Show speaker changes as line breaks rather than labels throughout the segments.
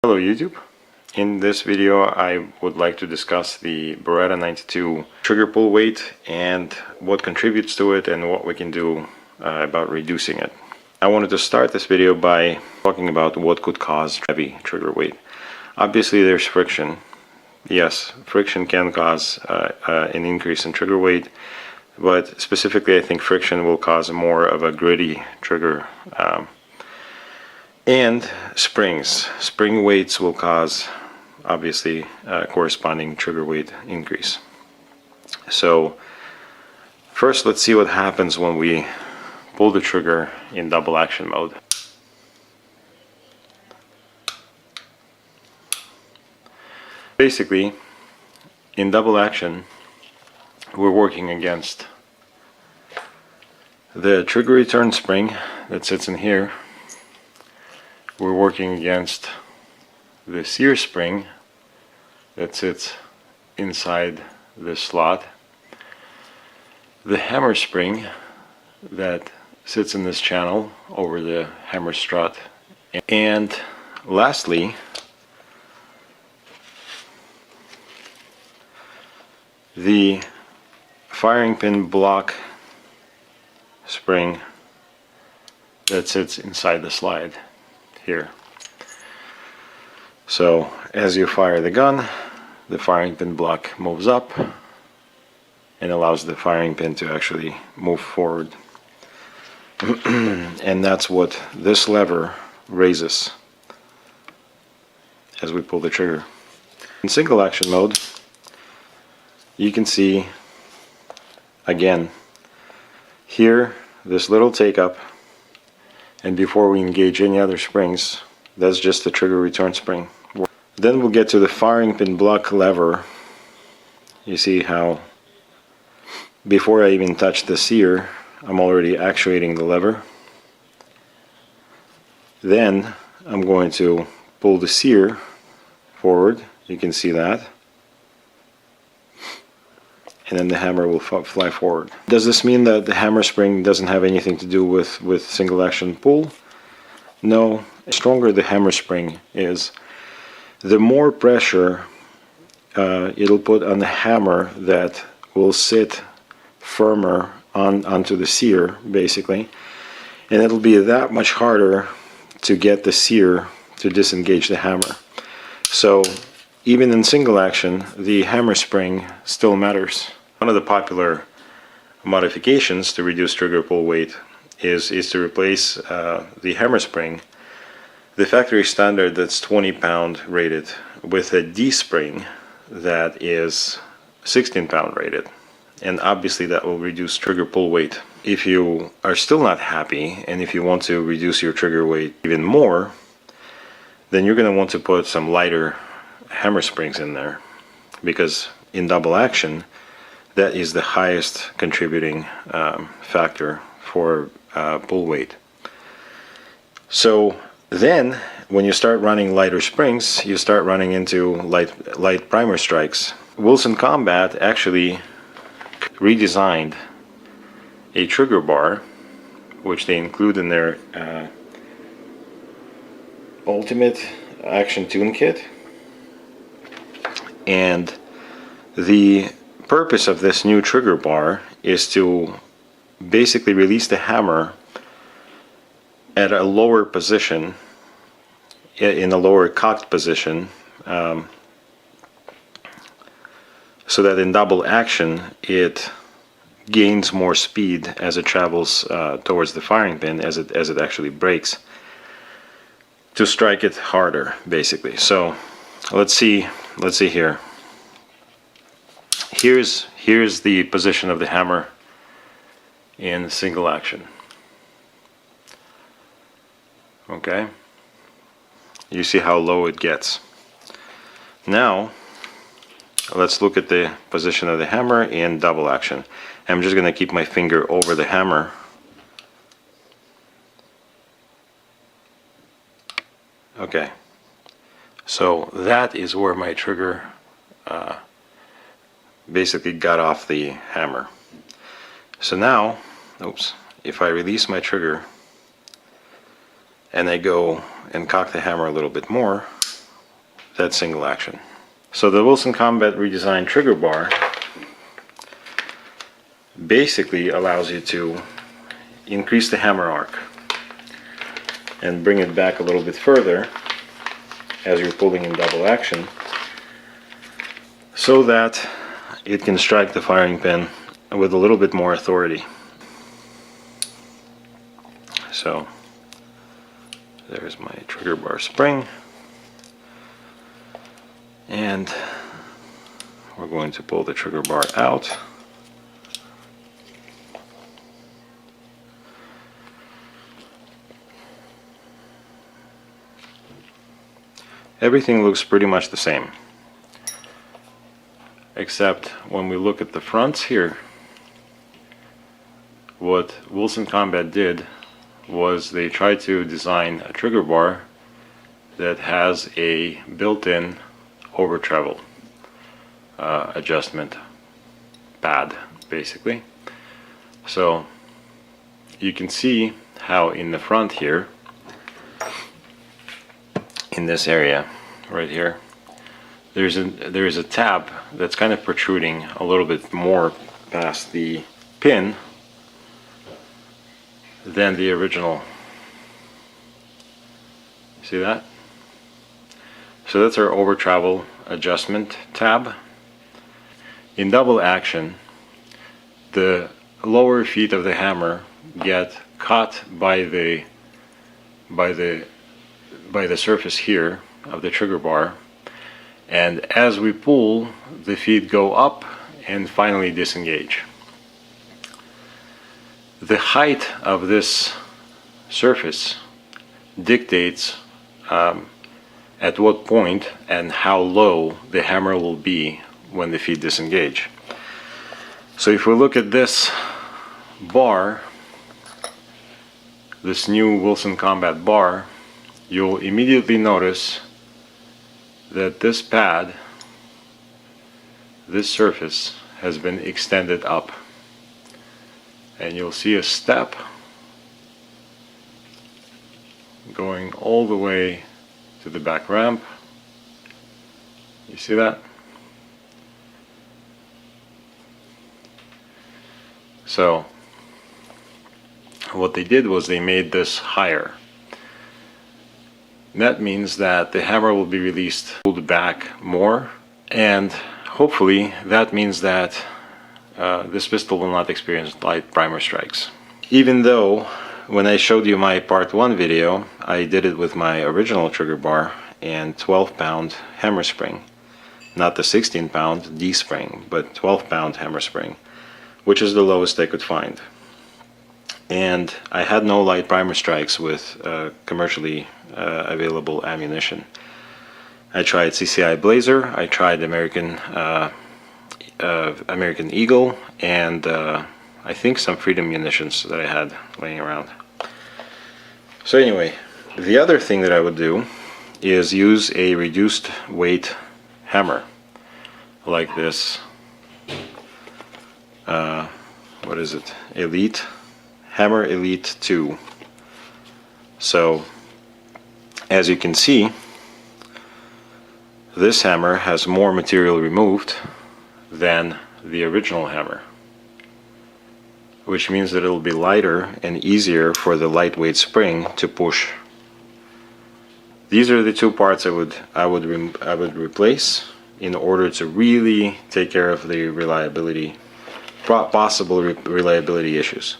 Hello YouTube. In this video I would like to discuss the Beretta 92 trigger pull weight and what contributes to it and what we can do about reducing it. I wanted to start this video by talking about what could cause heavy trigger weight. Obviously there's friction. Yes, friction can cause an increase in trigger weight, but specifically I think friction will cause more of a gritty trigger. And spring weights will cause obviously corresponding trigger weight increase. So first let's see what happens when we pull the trigger in double action mode. Basically in double action we're working against the trigger return spring that sits in here. We're working against the sear spring that sits inside this slot, the hammer spring that sits in this channel over the hammer strut, and lastly the firing pin block spring that sits inside the slide here. So as you fire the gun, the firing pin block moves up and allows the firing pin to actually move forward. And that's what this lever raises as we pull the trigger. In single action mode, you can see again here this little take up, and before we engage any other springs, that's just the trigger return spring. Then we'll get to the firing pin block lever. You see how before I even touch the sear, I'm already actuating the lever. Then I'm going to pull the sear forward, you can see that, and then the hammer will fly forward. Does this mean that the hammer spring doesn't have anything to do with single action pull? No. The stronger the hammer spring is, the more pressure it'll put on the hammer that will sit firmer onto the sear, basically, and it'll be that much harder to get the sear to disengage the hammer. So even in single action, the hammer spring still matters. One of the popular modifications to reduce trigger pull weight is to replace the hammer spring, the factory standard that's 20 pound rated, with a D spring that is 16 pound rated. And obviously that will reduce trigger pull weight. If you are still not happy and if you want to reduce your trigger weight even more, then you're going to want to put some lighter hammer springs in there, because in double action that is the highest contributing factor for pull weight. So then when you start running lighter springs, you start running into light primer strikes. Wilson Combat actually redesigned a trigger bar, which they include in their Ultimate Action Tune Kit. And the purpose of this new trigger bar is to basically release the hammer at a lower position, in a lower cocked position, so that in double action it gains more speed as it travels towards the firing pin, as it actually breaks, to strike it harder, basically. So let's see here. Here's the position of the hammer in single action. Okay, you see how low it gets. Now let's look at the position of the hammer in double action. I'm just going to keep my finger over the hammer. Okay, so that is where my trigger basically got off the hammer. So now, if I release my trigger and I go and cock the hammer a little bit more, that single action. So the Wilson Combat redesigned trigger bar basically allows you to increase the hammer arc and bring it back a little bit further as you're pulling in double action, so that it can strike the firing pin with a little bit more authority. So there's my trigger bar spring, and we're going to pull the trigger bar out. Everything looks pretty much the same, except when we look at the fronts here, what Wilson Combat did was they tried to design a trigger bar that has a built-in over travel adjustment pad, basically. So you can see how in the front here, in this area right here, there's a tab that's kind of protruding a little bit more past the pin than the original. See that? So that's our over travel adjustment tab. In double action, the lower feet of the hammer get caught by the surface here of the trigger bar, and as we pull, the feet go up and finally disengage. The height of this surface dictates at what point and how low the hammer will be when the feet disengage. So if we look at this bar, this new Wilson Combat bar, you'll immediately notice that this pad, this surface, has been extended up. And you'll see a step going all the way to the back ramp. You see that? So what they did was they made this higher. That means that the hammer will be released, pulled back more, and hopefully that means that this pistol will not experience light primer strikes. Even though when I showed you my part 1 video, I did it with my original trigger bar and 12-pound hammer spring. Not the 16-pound D spring, but 12-pound hammer spring, which is the lowest I could find. And I had no light primer strikes with commercially available ammunition. I tried CCI Blazer, I tried American Eagle, and I think some Freedom munitions that I had laying around. So anyway, the other thing that I would do is use a reduced weight hammer like this. What is it? Elite Hammer Elite 2. So as you can see, this hammer has more material removed than the original hammer, which means that it'll be lighter and easier for the lightweight spring to push. These are the two parts I would replace in order to really take care of the reliability, possible reliability issues.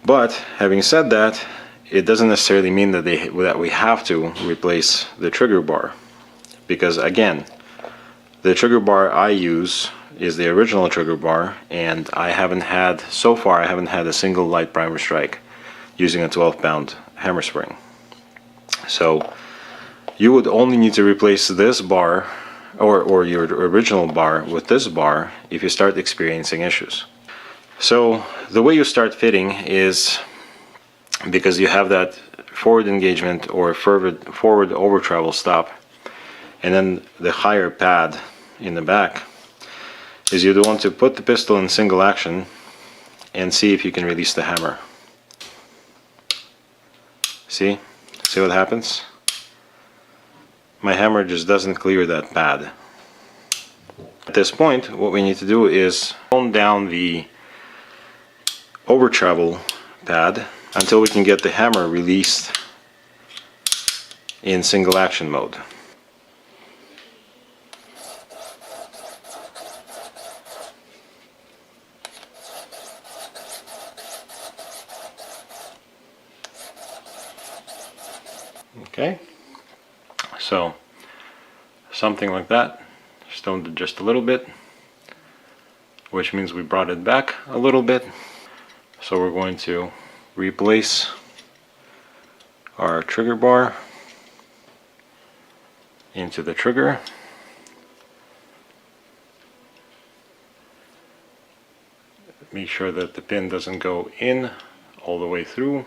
But having said that, it doesn't necessarily mean that we have to replace the trigger bar, because again, the trigger bar I use is the original trigger bar, and so far I haven't had a single light primer strike using a 12-pound hammer spring. So you would only need to replace this bar or your original bar with this bar if you start experiencing issues. So the way you start fitting is, because you have that forward engagement or forward over travel stop, and then the higher pad in the back, is you'd want to put the pistol in single action and see if you can release the hammer. See what happens? my hammer just doesn't clear that pad. At this point, what we need to do is tone down the over travel pad until we can get the hammer released in single action mode. Okay, so something like that, stoned it just a little bit, which means we brought it back a little bit. So we're going to replace our trigger bar into the trigger. Make sure that the pin doesn't go in all the way through,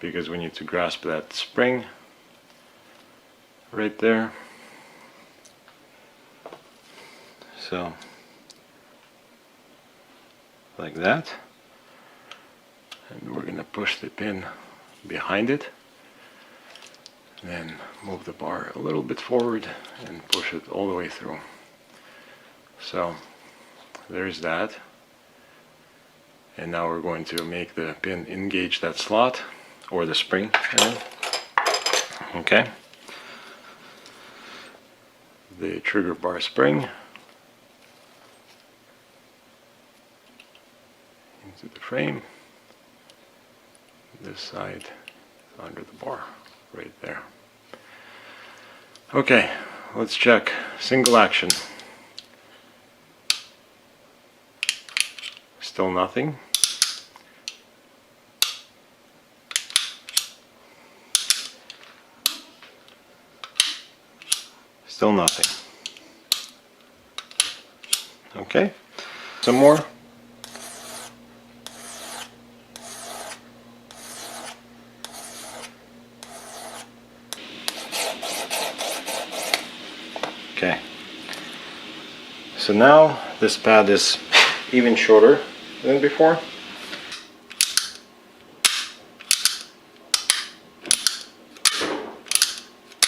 because we need to grasp that spring right there. So like that, and we're going to push the pin behind it, then move the bar a little bit forward and push it all the way through. So there's that, and now we're going to make the pin engage that slot, or the spring. Okay, the trigger bar spring into the frame, this side under the bar right there. Okay, let's check single action. Still nothing. Still nothing. Okay, some more. Okay, so now this pad is even shorter than before.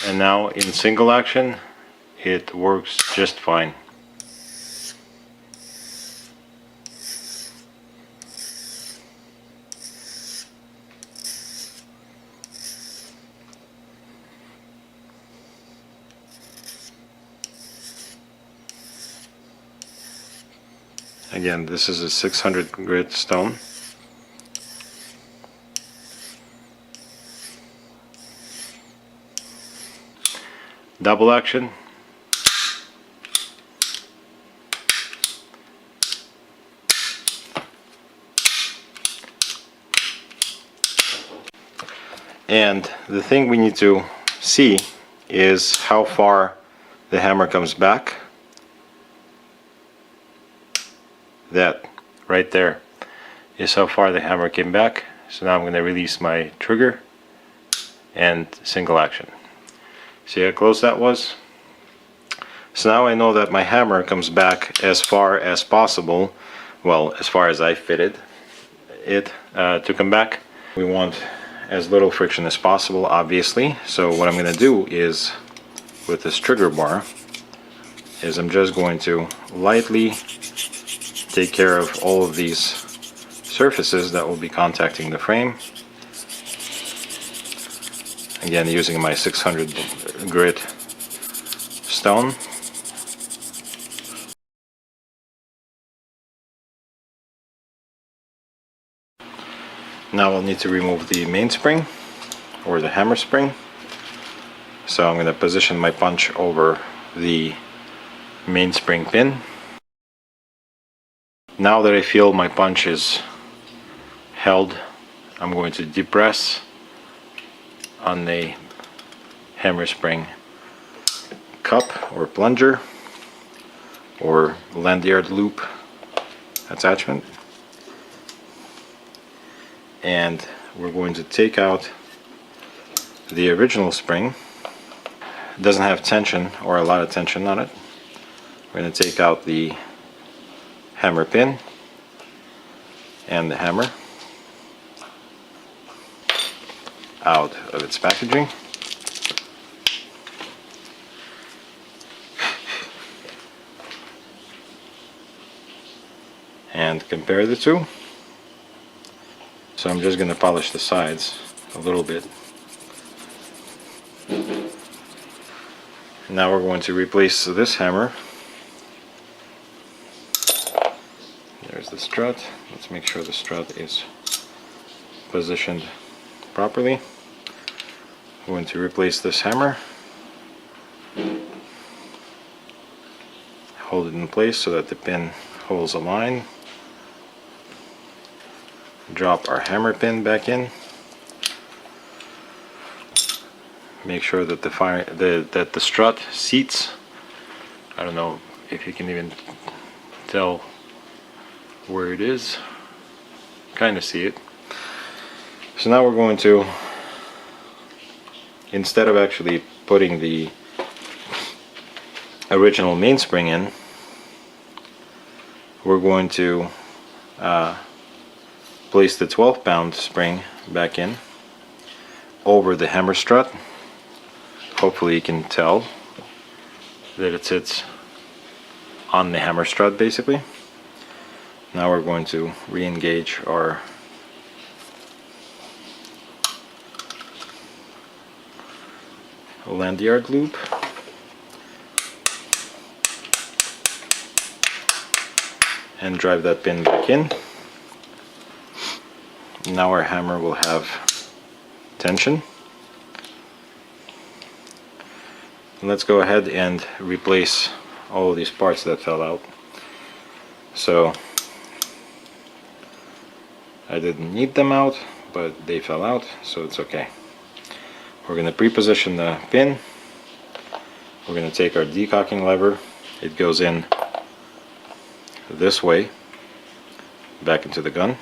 And now in single action it works just fine. Again, this is a 600 grit stone. Double action. And the thing we need to see is how far the hammer comes back. That right there is how far the hammer came back. So now I'm going to release my trigger and single action. See how close that was? So now I know that my hammer comes back as far as possible, well, as far as I fitted it to come back. We want as little friction as possible, obviously. So what I'm going to do is, with this trigger bar, is I'm just going to lightly take care of all of these surfaces that will be contacting the frame. Again, using my 600 grit stone. Now I'll need to remove the mainspring, or the hammer spring. So I'm going to position my punch over the mainspring pin. Now that I feel my punch is held, I'm going to depress on the hammer spring cup or plunger or lanyard loop attachment, and we're going to take out the original spring. It doesn't have tension or a lot of tension on it. We're going to take out the hammer pin and the hammer out of its packaging. and compare the two. So I'm just going to polish the sides a little bit. Now we're going to replace this hammer. There's the strut. Let's make sure the strut is positioned properly. We're going to replace this hammer. Hold it in place so that the pin holds a line. Drop our hammer pin back in. Make sure that the strut seats. I don't know if you can even tell where it is. Kind of see it. So now we're going to, instead of actually putting the original mainspring in, we're going to place the 12-pound spring back in over the hammer strut. Hopefully you can tell that it sits on the hammer strut basically. Now we're going to re-engage our lanyard loop. And drive that pin back in. Now our hammer will have tension. Let's go ahead and replace all of these parts that fell out. So I didn't need them out, but they fell out, so it's okay. We're going to pre-position the pin. We're going to take our decocking lever. It goes in this way back into the gun.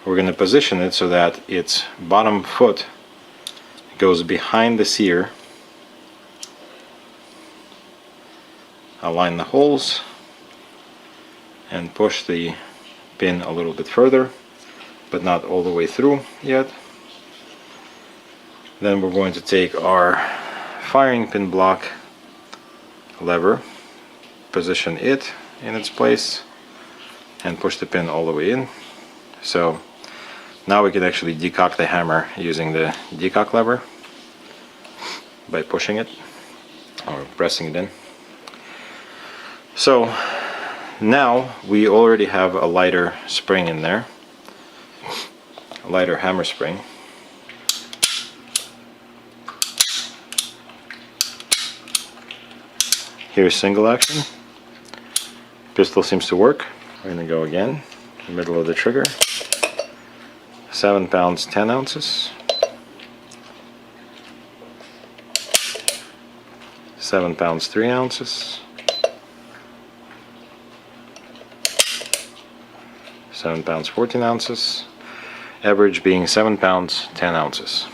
We're going to position it so that its bottom foot goes behind the sear. Align the holes and push the pin a little bit further, but not all the way through yet. Then we're going to take our firing pin block lever, position it in its place, and push the pin all the way in. So now we can actually decock the hammer using the decock lever by pushing it or pressing it in. So now we already have a lighter spring in there, a lighter hammer spring. Here's single action. Pistol seems to work. We're going to go again, middle of the trigger. 7 pounds 10 ounces. 7 pounds 3 ounces. 7 pounds 14 ounces. Average being 7 pounds 10 ounces.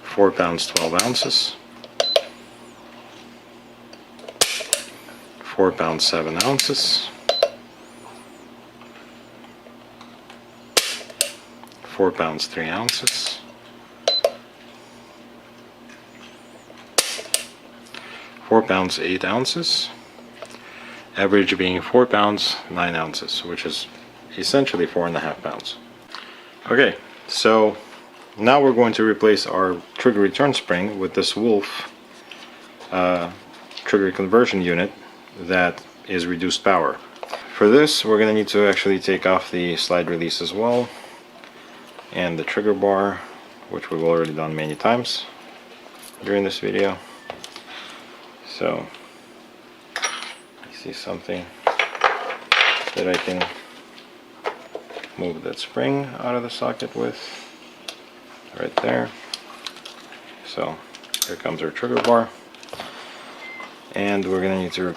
4 pounds 12 ounces. 4 pounds 7 ounces. 4 pounds 3 ounces. 4 pounds 8 ounces. Average being 4 pounds 9 ounces, which is essentially 4.5 pounds. Okay, so now we're going to replace our trigger return spring with this Wolf trigger conversion unit that is reduced power. For this, we're going to need to actually take off the slide release as well, and the trigger bar, which we've already done many times during this video. So I see something that I can move that spring out of the socket with, right there. So here comes our trigger bar. And we're going to need to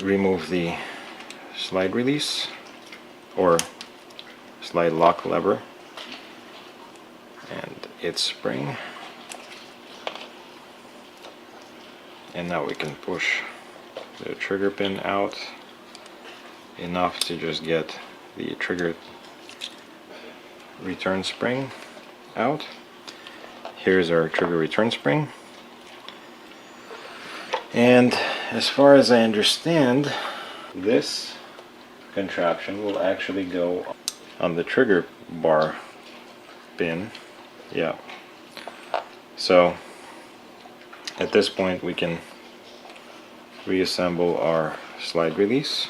remove the slide release or slide lock lever and its spring. And now we can push the trigger pin out enough to just get the trigger return spring out. Here's our trigger return spring. And as far as I understand, This contraption will actually go on the trigger bar pin. Yeah. So at this point we can reassemble our slide release.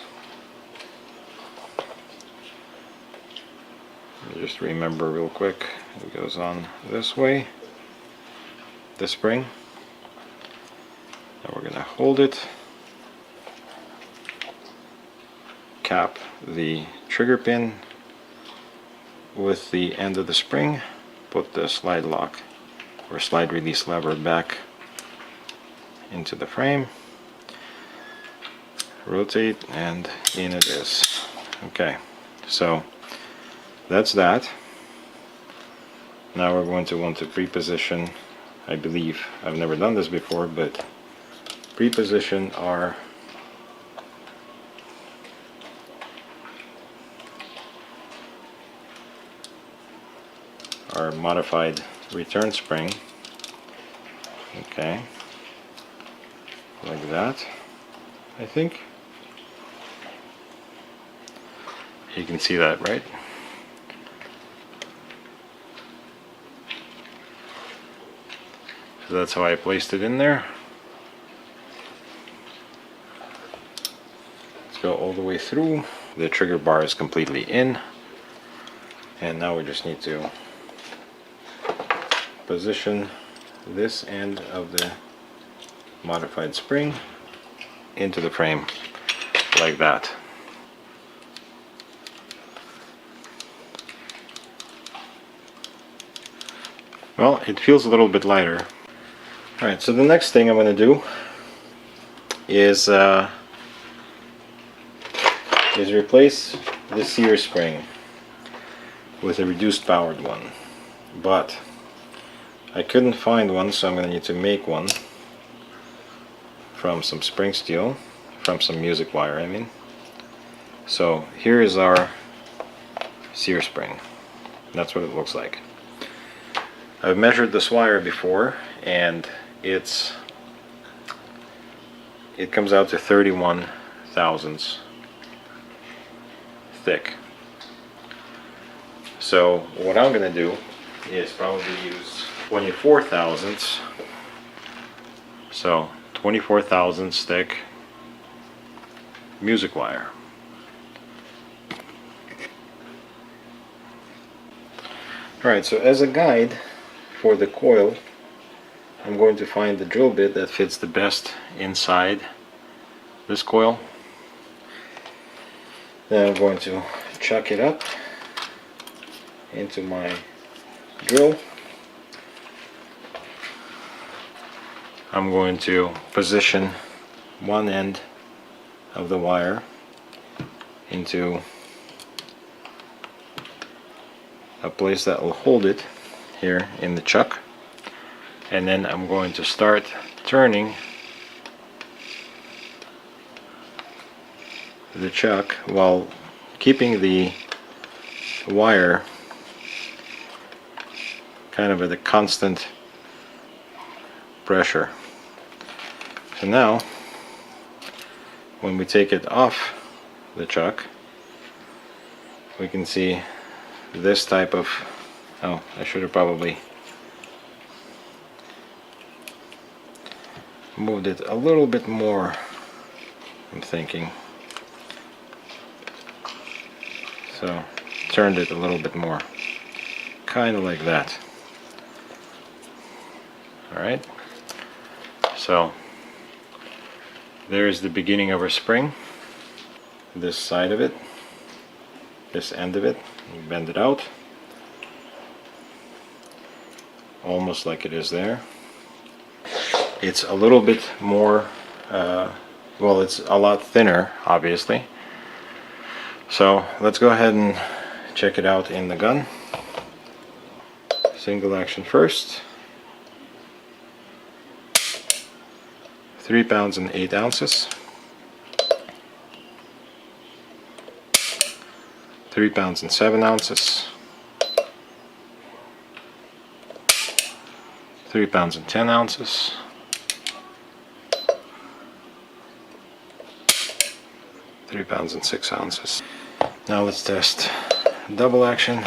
Just remember real quick, it goes on this way, the spring. Now we're going to hold it, cap the trigger pin with the end of the spring, put the slide lock or slide release lever back into the frame, rotate, and in it is. Okay, so that's that. Now we're going to want to pre-position, I believe, I've never done this before, but pre-position our modified return spring. Okay, like that, I think. You can see that, right? So that's how I placed it in there. Let's go all the way through. The trigger bar is completely in. And now we just need to position this end of the modified spring into the frame like that. Well, it feels a little bit lighter. Alright, so the next thing I'm going to do is replace the sear spring with a reduced powered one. But I couldn't find one, so I'm going to need to make one from some spring steel, from some music wire, I mean. So here is our sear spring. That's what it looks like. I've measured this wire before, and it comes out to 31 thousandths thick. So what I'm going to do is probably use 24 thousandths. So 24 thousandths thick music wire. Alright, so as a guide for the coil, I'm going to find the drill bit that fits the best inside this coil. Then I'm going to chuck it up into my drill. I'm going to position one end of the wire into a place that will hold it here in the chuck, and then I'm going to start turning the chuck while keeping the wire kind of at a constant pressure. So now when we take it off the chuck, we can see this type of, oh, I should have probably moved it a little bit more, I'm thinking. So turned it a little bit more, kind of like that. Alright, so there's the beginning of our spring. This side of it, this end of it, we bend it out almost like it is there. It's a little bit more well, it's a lot thinner, obviously. So let's go ahead and check it out in the gun. Single action first. 3 pounds and 8 ounces. 3 pounds and 7 ounces. 3 pounds and 10 ounces. 3 pounds and 6 ounces. Now let's test double action.